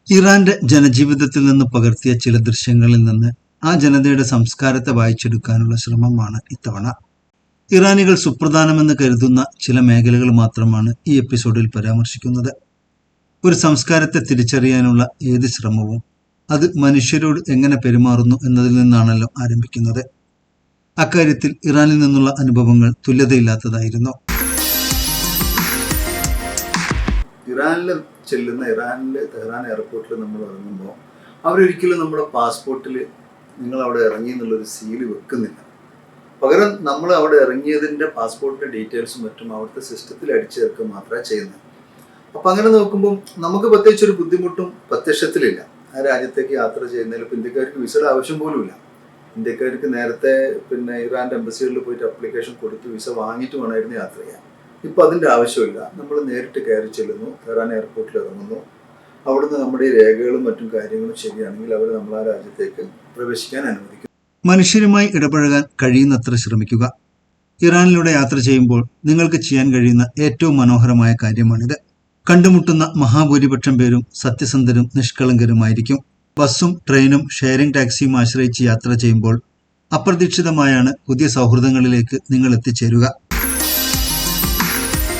ഇറാന്റെ ജനജീവിതത്തിൽ നിന്ന് പകർത്തിയ ചില ദൃശ്യങ്ങളിൽ നിന്ന് ആ ജനതയുടെ സംസ്കാരത്തെ വായിച്ചെടുക്കാനുള്ള ശ്രമമാണ് ഇത്തവണ. ഇറാനികൾ സുപ്രധാനമെന്ന് കരുതുന്ന ചില മേഖലകൾ മാത്രമാണ് ഈ എപ്പിസോഡിൽ പരാമർശിക്കുന്നത്. ഒരു സംസ്കാരത്തെ തിരിച്ചറിയാനുള്ള ഏത് ശ്രമവും അത് മനുഷ്യരോട് എങ്ങനെ പെരുമാറുന്നു എന്നതിൽ നിന്നാണല്ലോ ആരംഭിക്കുന്നത്. അക്കാര്യത്തിൽ ഇറാനിൽ നിന്നുള്ള അനുഭവങ്ങൾ തുല്യതയില്ലാത്തതായിരുന്നു. ഇറാനിൽ തെഹ്റാൻ എയർപോർട്ടിൽ നമ്മൾ ഇറങ്ങുമ്പോൾ അവരൊരിക്കലും നമ്മുടെ പാസ്പോർട്ടിൽ നിങ്ങൾ അവിടെ ഇറങ്ങി എന്നുള്ളൊരു സീല് വെക്കുന്നില്ല. പകരം നമ്മൾ അവിടെ ഇറങ്ങിയതിൻ്റെ പാസ്പോർട്ടിൻ്റെ ഡീറ്റെയിൽസും മറ്റും അവിടുത്തെ സിസ്റ്റത്തിൽ അടിച്ചു ചേർക്കുക മാത്രമേ ചെയ്യുന്നത്. അപ്പം അങ്ങനെ നോക്കുമ്പോൾ നമുക്ക് പ്രത്യേകിച്ചൊരു ബുദ്ധിമുട്ടും പ്രത്യക്ഷത്തിലില്ല. ആ രാജ്യത്തേക്ക് യാത്ര ചെയ്യുന്നതിൽ ഇപ്പോൾ ഇന്ത്യക്കാർക്ക് വിസയുടെ ആവശ്യം പോലുമില്ല. ഇന്ത്യക്കാർക്ക് നേരത്തെ ഇറാൻ്റെ എംബസികളിൽ പോയിട്ട് അപ്ലിക്കേഷൻ കൊടുത്ത് വിസ വാങ്ങിയിട്ട് വേണമായിരുന്നു യാത്ര ചെയ്യാൻ. ഇപ്പം അതിൻ്റെ ആവശ്യമില്ല. നമ്മൾ നേരിട്ട് കയറി ചെല്ലുന്നു, തെഹ്റാൻ എയർപോർട്ടിൽ ഇറങ്ങുന്നു. അവിടുന്ന് നമ്മുടെ ഈ രേഖകളും മറ്റും കാര്യങ്ങളും ശരിയാണെങ്കിൽ അവർ നമ്മൾ ആ രാജ്യത്തേക്ക് പ്രവേശിക്കാൻ അനുവദിക്കും. മനുഷ്യരുമായി ഇടപഴകാൻ കഴിയുന്നത്ര ശ്രമിക്കുക. ഇറാനിലൂടെ യാത്ര ചെയ്യുമ്പോൾ നിങ്ങൾക്ക് ചെയ്യാൻ കഴിയുന്ന ഏറ്റവും മനോഹരമായ കാര്യമാണിത്. കണ്ടുമുട്ടുന്ന മഹാഭൂരിപക്ഷം പേരും സത്യസന്ധരും നിഷ്കളങ്കരുമായിരിക്കും. ബസ്സും ട്രെയിനും ഷെയറിംഗ് ടാക്സിയും ആശ്രയിച്ച് യാത്ര ചെയ്യുമ്പോൾ അപ്രതീക്ഷിതമായാണ് പുതിയ സൗഹൃദങ്ങളിലേക്ക് നിങ്ങൾ എത്തിച്ചേരുക.